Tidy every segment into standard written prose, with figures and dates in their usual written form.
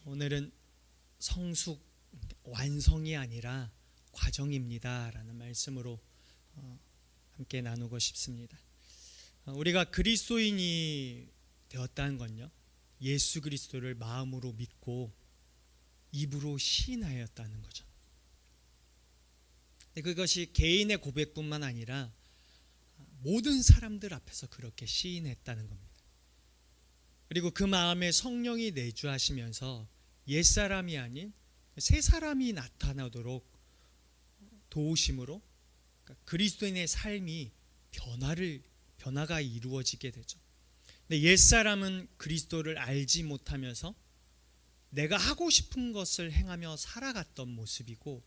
오늘은 성숙, 완성이 아니라 과정입니다 라는 말씀으로 함께 나누고 싶습니다. 우리가 그리스도인이 되었다는 건요, 예수 그리스도를 마음으로 믿고 입으로 시인하였다는 거죠. 그것이 개인의 고백뿐만 아니라 모든 사람들 앞에서 그렇게 시인했다는 겁니다. 그리고 그 마음에 성령이 내주하시면서 옛사람이 아닌 새 사람이 나타나도록 도우심으로 그리스도인의 삶이 변화가 이루어지게 되죠. 근데 옛사람은 그리스도를 알지 못하면서 내가 하고 싶은 것을 행하며 살아갔던 모습이고,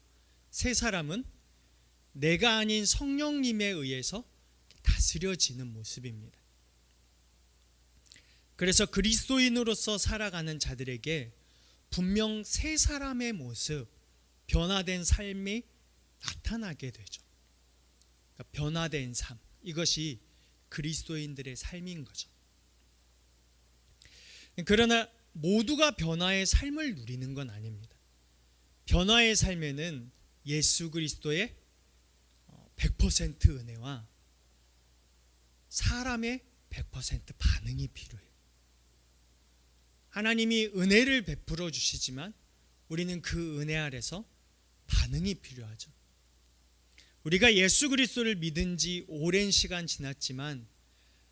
새 사람은 내가 아닌 성령님에 의해서 다스려지는 모습입니다. 그래서 그리스도인으로서 살아가는 자들에게 분명 새 사람의 모습, 변화된 삶이 나타나게 되죠. 그러니까 변화된 삶, 이것이 그리스도인들의 삶인 거죠. 그러나 모두가 변화의 삶을 누리는 건 아닙니다. 변화의 삶에는 예수 그리스도의 100% 은혜와 사람의 100% 반응이 필요해요. 하나님이 은혜를 베풀어 주시지만 우리는 그 은혜 아래서 반응이 필요하죠. 우리가 예수 그리스도를 믿은 지 오랜 시간 지났지만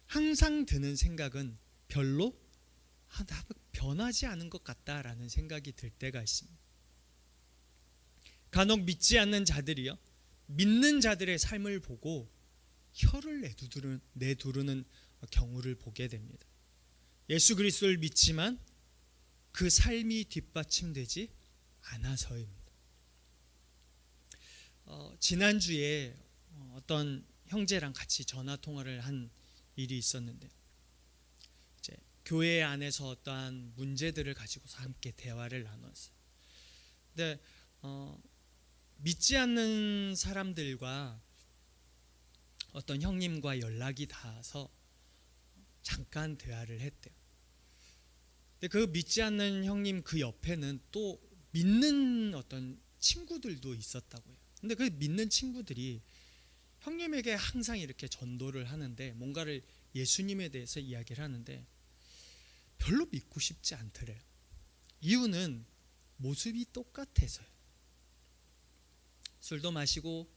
항상 드는 생각은 별로 변하지 않은 것 같다라는 생각이 들 때가 있습니다. 간혹 믿지 않는 자들이요, 믿는 자들의 삶을 보고 혀를 내두르는 경우를 보게 됩니다. 예수 그리스도를 믿지만 그 삶이 뒷받침되지 않아서입니다. 지난주에 어떤 형제랑 같이 전화 통화를 한 일이 있었는데, 이제 교회 안에서 어떠한 문제들을 가지고서 함께 대화를 나눴어요. 근데 믿지 않는 사람들과 어떤 형님과 연락이 닿아서 잠깐 대화를 했대요. 근데 그 믿지 않는 형님 그 옆에는 또 믿는 어떤 친구들도 있었다고 해요. 근데 그 믿는 친구들이 형님에게 항상 이렇게 전도를 하는데, 뭔가를 예수님에 대해서 이야기를 하는데 별로 믿고 싶지 않더래요. 이유는 모습이 똑같아서요. 술도 마시고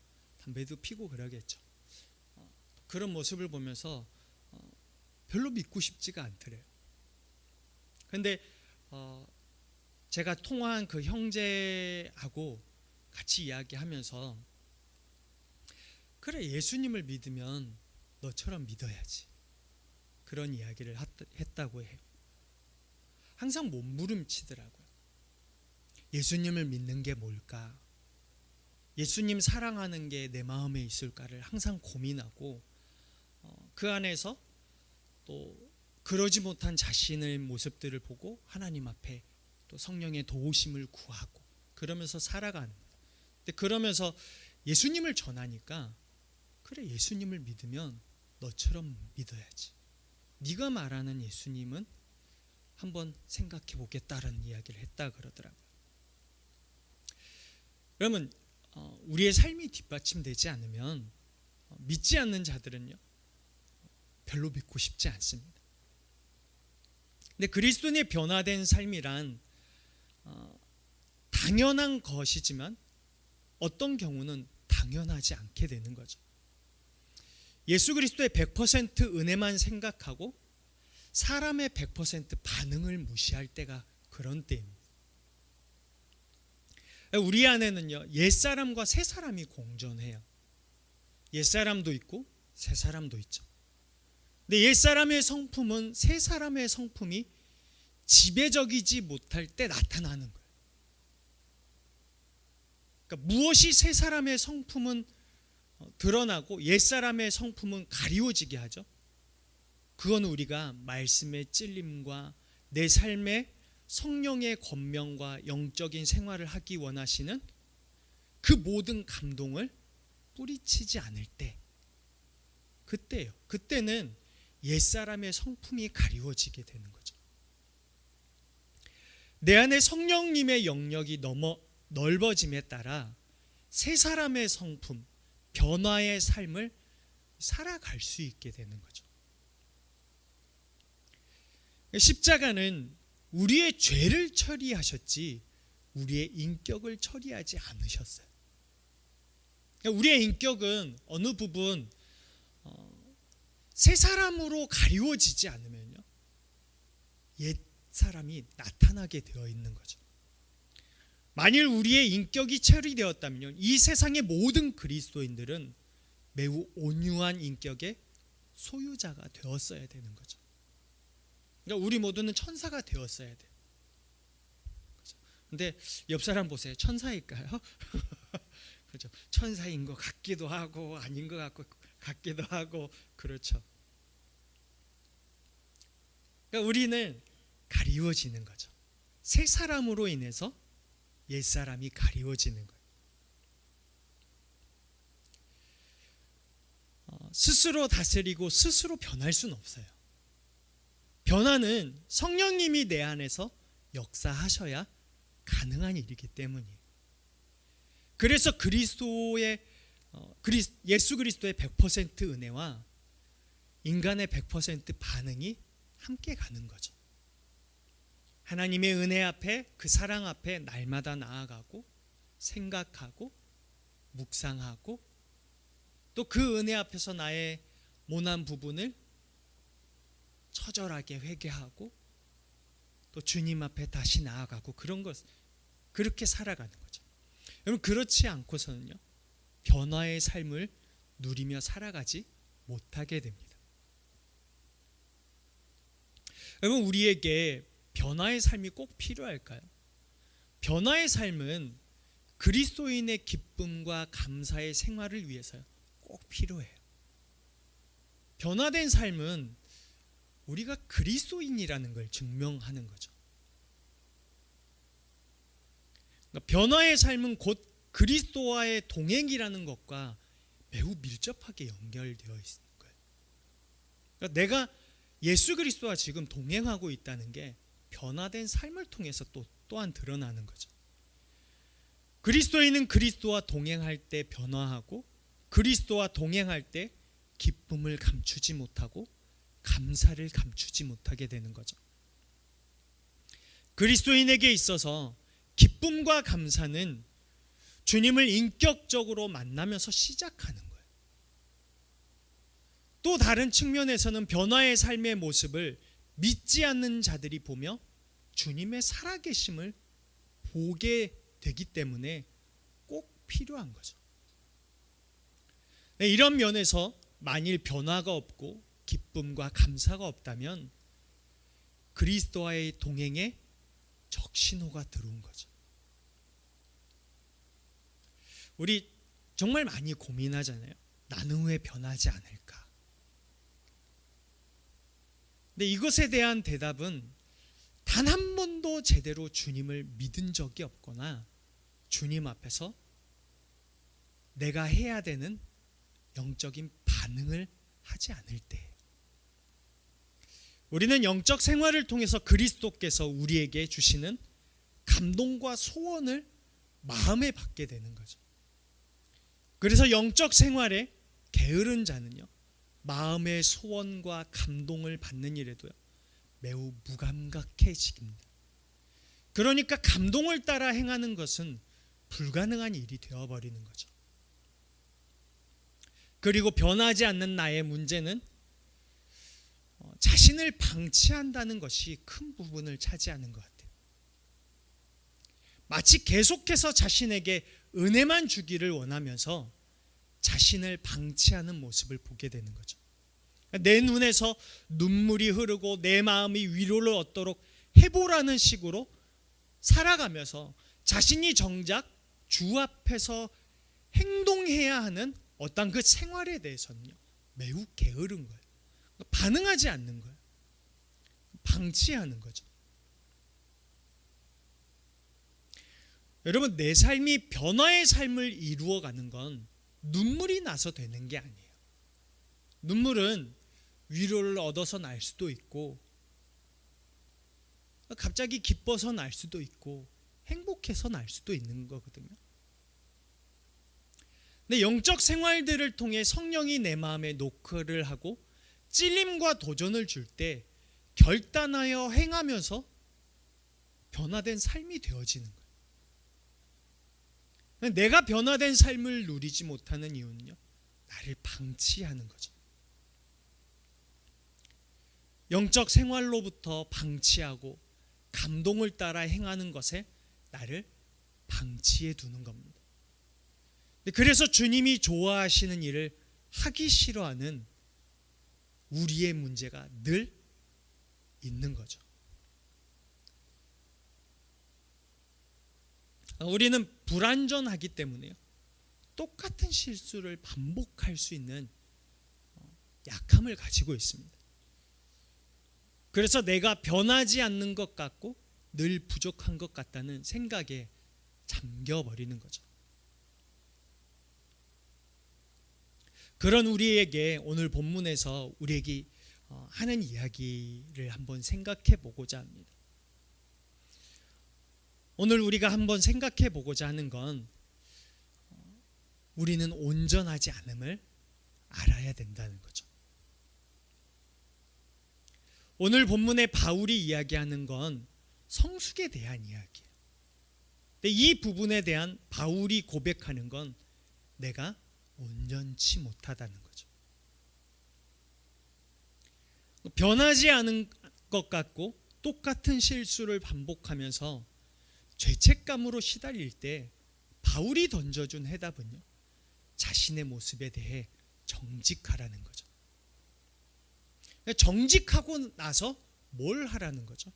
담배도 피고 그러겠죠. 그런 모습을 보면서 별로 믿고 싶지가 않더래요. 그런데 제가 통화한 그 형제하고 같이 이야기하면서, 그래, 예수님을 믿으면 너처럼 믿어야지, 그런 이야기를 했다고 해요. 항상 몸부림치더라고요. 예수님을 믿는 게 뭘까? 예수님 사랑하는 게 내 마음에 있을까를 항상 고민하고, 그 안에서 또 그러지 못한 자신의 모습들을 보고 하나님 앞에 또 성령의 도우심을 구하고 그러면서 살아가는 거예요. 근데 그러면서 예수님을 전하니까, 그래, 예수님을 믿으면 너처럼 믿어야지, 네가 말하는 예수님은 한번 생각해 보겠다라는 이야기를 했다 그러더라고요. 그러면 우리의 삶이 뒷받침되지 않으면 믿지 않는 자들은요, 별로 믿고 싶지 않습니다. 근데 그리스도인의 변화된 삶이란 당연한 것이지만 어떤 경우는 당연하지 않게 되는 거죠. 예수 그리스도의 100% 은혜만 생각하고 사람의 100% 반응을 무시할 때가 그런 때입니다. 우리 안에는요, 옛사람과 새사람이 공존해요. 옛사람도 있고 새사람도 있죠. 근데 옛사람의 성품은 새사람의 성품이 지배적이지 못할 때 나타나는 거예요. 그러니까 무엇이 새사람의 성품은 드러나고 옛사람의 성품은 가리워지게 하죠? 그건 우리가 말씀의 찔림과 내 삶의 성령의 권명과 영적인 생활을 하기 원하시는 그 모든 감동을 뿌리치지 않을 때, 그때요. 그때는 옛사람의 성품이 가리워지게 되는 거죠. 내 안에 성령님의 영역이 넓어짐에 따라 새 사람의 성품, 변화의 삶을 살아갈 수 있게 되는 거죠. 십자가는 우리의 죄를 처리하셨지 우리의 인격을 처리하지 않으셨어요. 우리의 인격은 어느 부분 새 사람으로 가리워지지 않으면요, 옛 사람이 나타나게 되어 있는 거죠. 만일 우리의 인격이 처리되었다면요, 이 세상의 모든 그리스도인들은 매우 온유한 인격의 소유자가 되었어야 되는 거죠. 그러니까 우리 모두는 천사가 되었어야 돼요. 근데 옆 사람 보세요. 천사일까요? 그렇죠. 천사인 것 같기도 하고 아닌 것 같기도 하고 그렇죠. 그러니까 우리는 가리워지는 거죠. 새 사람으로 인해서 옛 사람이 가리워지는 거예요. 스스로 다스리고 스스로 변할 수는 없어요. 변화는 성령님이 내 안에서 역사하셔야 가능한 일이기 때문이에요. 그래서 예수 그리스도의 100% 은혜와 인간의 100% 반응이 함께 가는 거죠. 하나님의 은혜 앞에, 그 사랑 앞에 날마다 나아가고 생각하고 묵상하고 또 그 은혜 앞에서 나의 모난 부분을 처절하게 회개하고 또 주님 앞에 다시 나아가고 그렇게 살아가는 거죠. 여러분, 그렇지 않고서는요, 변화의 삶을 누리며 살아가지 못하게 됩니다. 여러분, 우리에게 변화의 삶이 꼭 필요할까요? 변화의 삶은 그리스도인의 기쁨과 감사의 생활을 위해서요, 꼭 필요해요. 변화된 삶은 우리가 그리스도인이라는 걸 증명하는 거죠. 그러니까 변화의 삶은 곧 그리스도와의 동행이라는 것과 매우 밀접하게 연결되어 있는 거예요. 그러니까 내가 예수 그리스도와 지금 동행하고 있다는 게 변화된 삶을 통해서 또한 드러나는 거죠. 그리스도인은 그리스도와 동행할 때 변화하고 그리스도와 동행할 때 기쁨을 감추지 못하고 감사를 감추지 못하게 되는 거죠. 그리스도인에게 있어서 기쁨과 감사는 주님을 인격적으로 만나면서 시작하는 거예요. 또 다른 측면에서는 변화의 삶의 모습을 믿지 않는 자들이 보며 주님의 살아계심을 보게 되기 때문에 꼭 필요한 거죠. 이런 면에서 만일 변화가 없고 기쁨과 감사가 없다면 그리스도와의 동행에 적신호가 들어온 거죠. 우리 정말 많이 고민하잖아요. 나는 왜 변하지 않을까? 근데 이것에 대한 대답은 단 한 번도 제대로 주님을 믿은 적이 없거나 주님 앞에서 내가 해야 되는 영적인 반응을 하지 않을 때예요. 우리는 영적 생활을 통해서 그리스도께서 우리에게 주시는 감동과 소원을 마음에 받게 되는 거죠. 그래서 영적 생활에 게으른 자는요, 마음의 소원과 감동을 받는 일에도요, 매우 무감각해집니다. 그러니까 감동을 따라 행하는 것은 불가능한 일이 되어버리는 거죠. 그리고 변하지 않는 나의 문제는 자신을 방치한다는 것이 큰 부분을 차지하는 것 같아요. 마치 계속해서 자신에게 은혜만 주기를 원하면서 자신을 방치하는 모습을 보게 되는 거죠. 내 눈에서 눈물이 흐르고 내 마음이 위로를 얻도록 해보라는 식으로 살아가면서 자신이 정작 주 앞에서 행동해야 하는 어떤 그 생활에 대해서는요, 매우 게으른 거예요. 반응하지 않는 거예요. 방치하는 거죠. 여러분, 내 삶이 변화의 삶을 이루어가는 건 눈물이 나서 되는 게 아니에요. 눈물은 위로를 얻어서 날 수도 있고 갑자기 기뻐서 날 수도 있고 행복해서 날 수도 있는 거거든요. 근데 영적 생활들을 통해 성령이 내 마음에 노크를 하고 찔림과 도전을 줄 때 결단하여 행하면서 변화된 삶이 되어지는 거예요. 내가 변화된 삶을 누리지 못하는 이유는요, 나를 방치하는 거죠. 영적 생활로부터 방치하고 감동을 따라 행하는 것에 나를 방치해 두는 겁니다. 그래서 주님이 좋아하시는 일을 하기 싫어하는 우리의 문제가 늘 있는 거죠. 우리는 불완전하기 때문에요, 똑같은 실수를 반복할 수 있는 약함을 가지고 있습니다. 그래서 내가 변하지 않는 것 같고 늘 부족한 것 같다는 생각에 잠겨버리는 거죠. 그런 우리에게 오늘 본문에서 우리에게 하는 이야기를 한번 생각해 보고자 합니다. 오늘 우리가 한번 생각해 보고자 하는 건 우리는 온전하지 않음을 알아야 된다는 거죠. 오늘 본문에 바울이 이야기하는 건 성숙에 대한 이야기예요. 근데 이 부분에 대한 바울이 고백하는 건 내가 온전치 못하다는 거죠. 변하지 않은 것 같고 똑같은 실수를 반복하면서 죄책감으로 시달릴 때 바울이 던져준 해답은요, 자신의 모습에 대해 정직하라는 거죠. 정직하고 나서 뭘 하라는 거죠?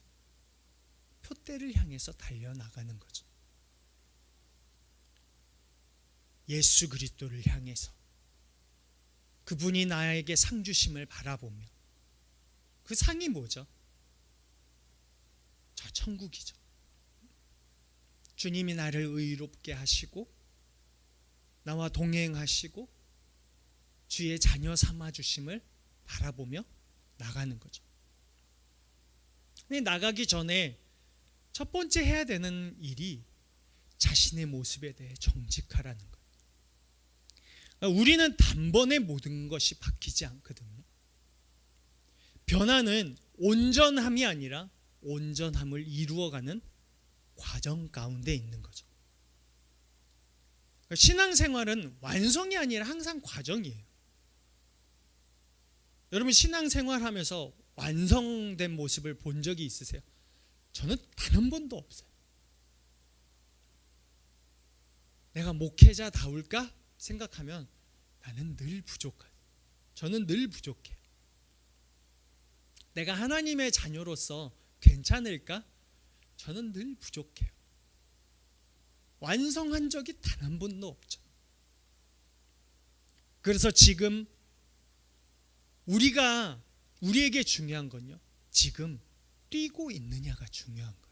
표대를 향해서 달려나가는 거죠. 예수 그리스도를 향해서 그분이 나에게 상 주심을 바라보며, 그 상이 뭐죠? 저 천국이죠. 주님이 나를 의롭게 하시고 나와 동행하시고 주의 자녀 삼아 주심을 바라보며 나가는 거죠. 근데 나가기 전에 첫 번째 해야 되는 일이 자신의 모습에 대해 정직하라는 거예요. 우리는 단번에 모든 것이 바뀌지 않거든요. 변화는 온전함이 아니라 온전함을 이루어가는 과정 가운데 있는 거죠. 신앙생활은 완성이 아니라 항상 과정이에요. 여러분 신앙생활하면서 완성된 모습을 본 적이 있으세요? 저는 단 한 번도 없어요. 내가 목회자다울까 생각하면 나는 늘 부족해요. 저는 늘 부족해요. 내가 하나님의 자녀로서 괜찮을까? 저는 늘 부족해요. 완성한 적이 단 한 번도 없죠. 그래서 지금 우리에게 중요한 건요, 지금 뛰고 있느냐가 중요한 거예요.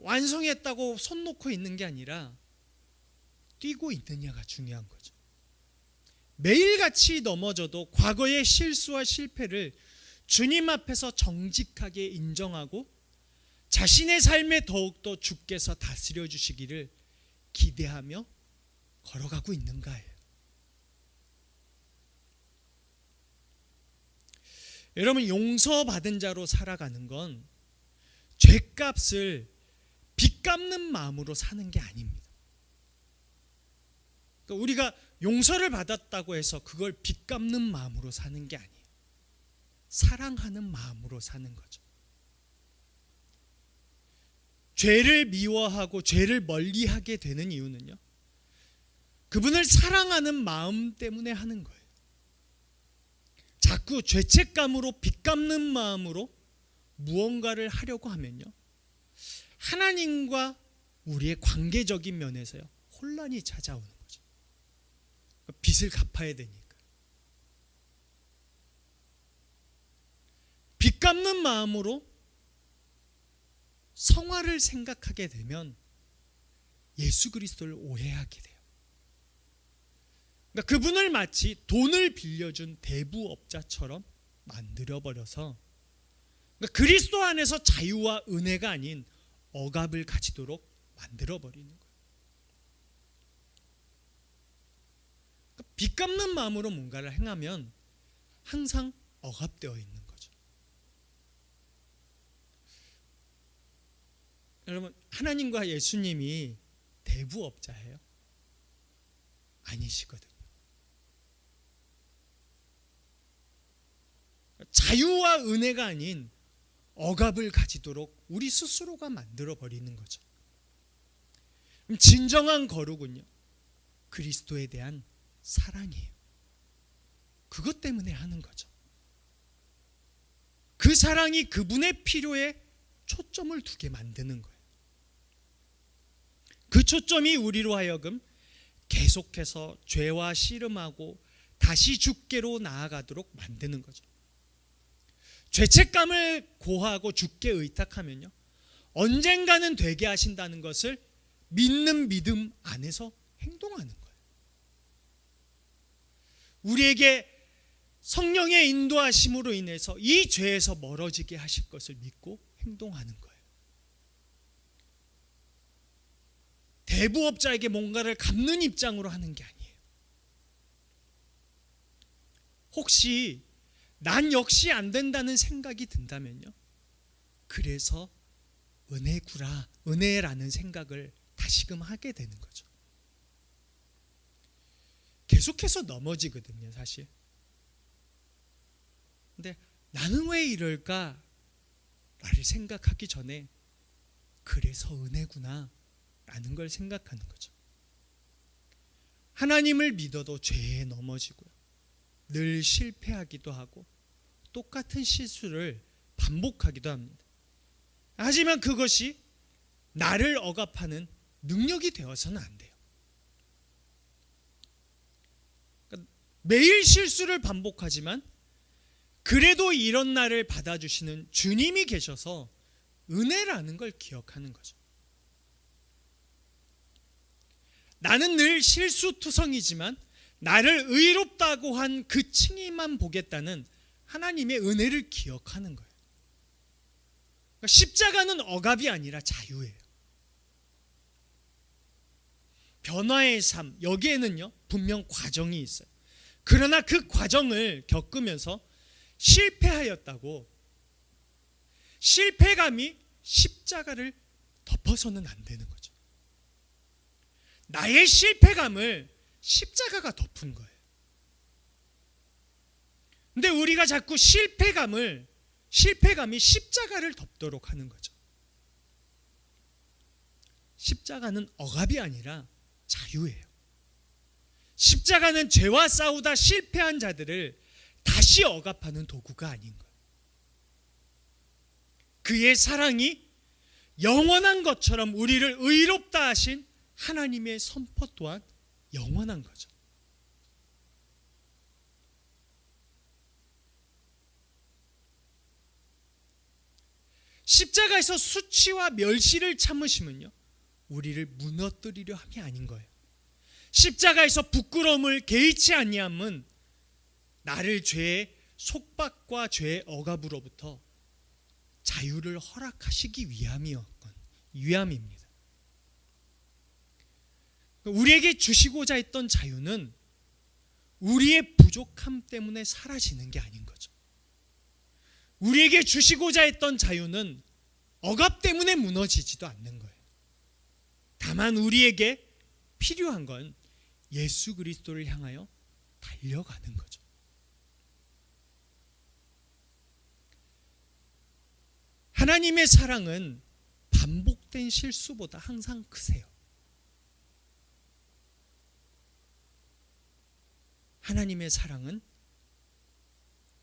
완성했다고 손 놓고 있는 게 아니라 뛰고 있느냐가 중요한 거죠. 매일같이 넘어져도 과거의 실수와 실패를 주님 앞에서 정직하게 인정하고 자신의 삶에 더욱더 주께서 다스려 주시기를 기대하며 걸어가고 있는가예요. 여러분, 용서받은 자로 살아가는 건 죄값을 빚 갚는 마음으로 사는 게 아닙니다. 그러니까 우리가 용서를 받았다고 해서 그걸 빚 갚는 마음으로 사는 게 아니에요. 사랑하는 마음으로 사는 거죠. 죄를 미워하고 죄를 멀리하게 되는 이유는요, 그분을 사랑하는 마음 때문에 하는 거예요. 자꾸 죄책감으로 빚 갚는 마음으로 무언가를 하려고 하면요, 하나님과 우리의 관계적인 면에서요, 혼란이 찾아오는 거죠. 빚을 갚아야 되니까. 빚 갚는 마음으로 성화를 생각하게 되면 예수 그리스도를 오해하게 돼요. 그러니까 그분을 마치 돈을 빌려준 대부업자처럼 만들어버려서 그러니까 그리스도 안에서 자유와 은혜가 아닌 억압을 가지도록 만들어버리는 거예요. 그러니까 빚 갚는 마음으로 뭔가를 행하면 항상 억압되어 있는 거죠. 여러분, 하나님과 예수님이 대부업자예요? 아니시거든요. 자유와 은혜가 아닌 억압을 가지도록 우리 스스로가 만들어버리는 거죠. 진정한 거룩은요, 그리스도에 대한 사랑이에요. 그것 때문에 하는 거죠. 그 사랑이 그분의 필요에 초점을 두게 만드는 거예요. 그 초점이 우리로 하여금 계속해서 죄와 씨름하고 다시 주께로 나아가도록 만드는 거죠. 죄책감을 고하고 주께 의탁하면요, 언젠가는 되게 하신다는 것을 믿는 믿음 안에서 행동하는 거예요. 우리에게 성령의 인도하심으로 인해서 이 죄에서 멀어지게 하실 것을 믿고 행동하는 거예요. 대부업자에게 뭔가를 갚는 입장으로 하는 게 아니에요. 혹시 난 역시 안 된다는 생각이 든다면요, 그래서 은혜라는 생각을 다시금 하게 되는 거죠. 계속해서 넘어지거든요, 사실. 근데 나는 왜 이럴까? 나를 생각하기 전에 그래서 은혜구나 라는 걸 생각하는 거죠. 하나님을 믿어도 죄에 넘어지고요, 늘 실패하기도 하고 똑같은 실수를 반복하기도 합니다. 하지만 그것이 나를 억압하는 능력이 되어서는 안 돼요. 그러니까 매일 실수를 반복하지만 그래도 이런 나를 받아주시는 주님이 계셔서 은혜라는 걸 기억하는 거죠. 나는 늘 실수투성이지만 나를 의롭다고 한 그 칭의만 보겠다는 하나님의 은혜를 기억하는 거예요. 그러니까 십자가는 억압이 아니라 자유예요. 변화의 삶, 여기에는요 분명 과정이 있어요. 그러나 그 과정을 겪으면서 실패하였다고 실패감이 십자가를 덮어서는 안 되는 거죠. 나의 실패감을 십자가가 덮은 거예요. 근데 우리가 자꾸 실패감이 십자가를 덮도록 하는 거죠. 십자가는 억압이 아니라 자유예요. 십자가는 죄와 싸우다 실패한 자들을 다시 억압하는 도구가 아닌 거예요. 그의 사랑이 영원한 것처럼 우리를 의롭다 하신 하나님의 선포 또한 영원한 거죠. 십자가에서 수치와 멸시를 참으심은요, 우리를 무너뜨리려 함이 아닌 거예요. 십자가에서 부끄러움을 개의치 아니함은 나를 죄의 속박과 죄의 억압으로부터 자유를 허락하시기 위함입니다. 우리에게 주시고자 했던 자유는 우리의 부족함 때문에 사라지는 게 아닌 거죠. 우리에게 주시고자 했던 자유는 억압 때문에 무너지지도 않는 거예요. 다만 우리에게 필요한 건 예수 그리스도를 향하여 달려가는 거죠. 하나님의 사랑은 반복된 실수보다 항상 크세요. 하나님의 사랑은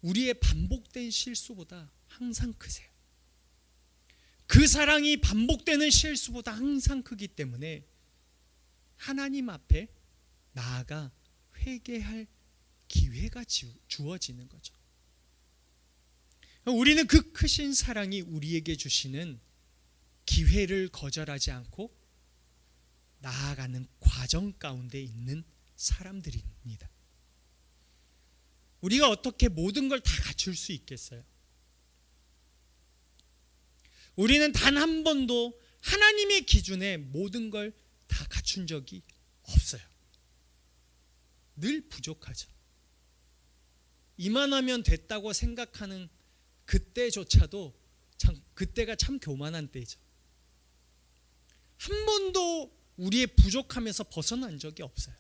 우리의 반복된 실수보다 항상 크세요. 그 사랑이 반복되는 실수보다 항상 크기 때문에 하나님 앞에 나아가 회개할 기회가 주어지는 거죠. 우리는 그 크신 사랑이 우리에게 주시는 기회를 거절하지 않고 나아가는 과정 가운데 있는 사람들입니다. 우리가 어떻게 모든 걸 다 갖출 수 있겠어요? 우리는 단 한 번도 하나님의 기준에 모든 걸 다 갖춘 적이 없어요. 늘 부족하죠. 이만하면 됐다고 생각하는 그때조차도 그때가 참 교만한 때죠. 한 번도 우리의 부족함에서 벗어난 적이 없어요.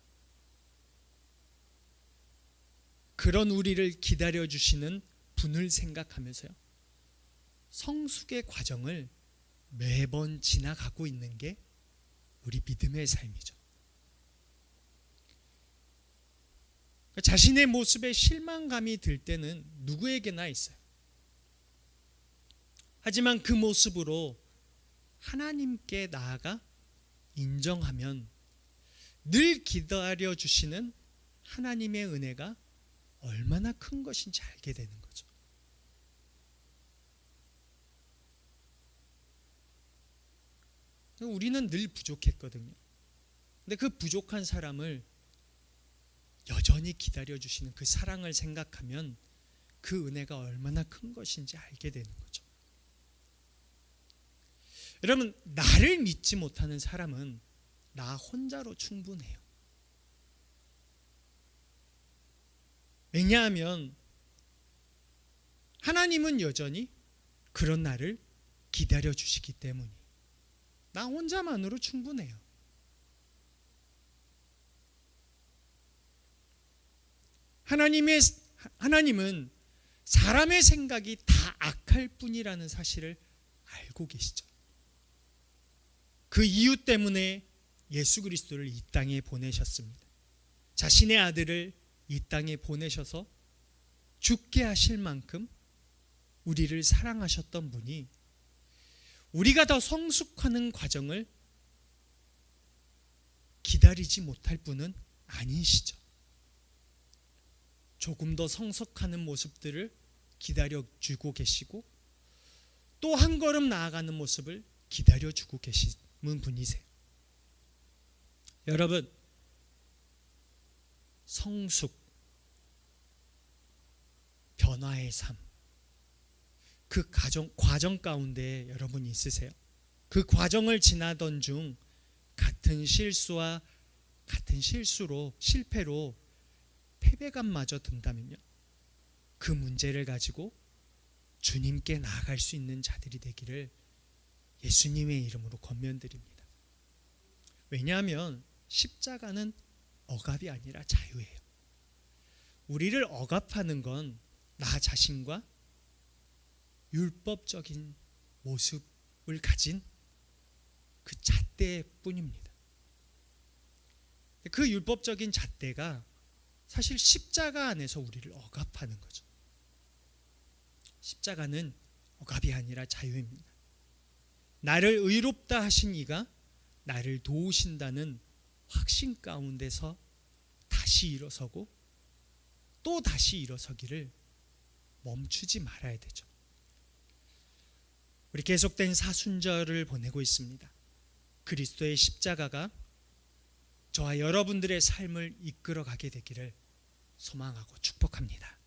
그런 우리를 기다려주시는 분을 생각하면서요, 성숙의 과정을 매번 지나가고 있는 게 우리 믿음의 삶이죠. 자신의 모습에 실망감이 들 때는 누구에게나 있어요. 하지만 그 모습으로 하나님께 나아가 인정하면 늘 기다려주시는 하나님의 은혜가 얼마나 큰 것인지 알게 되는 거죠. 우리는 늘 부족했거든요. 근데 그 부족한 사람을 여전히 기다려주시는 그 사랑을 생각하면 그 은혜가 얼마나 큰 것인지 알게 되는 거죠. 여러분, 나를 믿지 못하는 사람은 나 혼자로 충분해요. 왜냐하면 하나님은 여전히 그런 나를 기다려주시기 때문이에요. 나 혼자만으로 충분해요. 하나님은 사람의 생각이 다 악할 뿐이라는 사실을 알고 계시죠. 그 이유 때문에 예수 그리스도를 이 땅에 보내셨습니다. 자신의 아들을 이 땅에 보내셔서 죽게 하실 만큼 우리를 사랑하셨던 분이 우리가 더 성숙하는 과정을 기다리지 못할 분은 아니시죠. 조금 더 성숙하는 모습들을 기다려주고 계시고 또 한 걸음 나아가는 모습을 기다려주고 계시는 분이세요. 여러분, 성숙, 변화의 삶, 그 과정 가운데 여러분 있으세요? 그 과정을 지나던 중 같은 실수로 실패로 패배감마저 든다면요, 그 문제를 가지고 주님께 나아갈 수 있는 자들이 되기를 예수님의 이름으로 권면드립니다. 왜냐하면 십자가는 억압이 아니라 자유예요. 우리를 억압하는 건 나 자신과 율법적인 모습을 가진 그 잣대뿐입니다. 그 율법적인 잣대가 사실 십자가 안에서 우리를 억압하는 거죠. 십자가는 억압이 아니라 자유입니다. 나를 의롭다 하신 이가 나를 도우신다는 확신 가운데서 다시 일어서고 또 다시 일어서기를 멈추지 말아야 되죠. 우리 계속된 사순절을 보내고 있습니다. 그리스도의 십자가가 저와 여러분들의 삶을 이끌어가게 되기를 소망하고 축복합니다.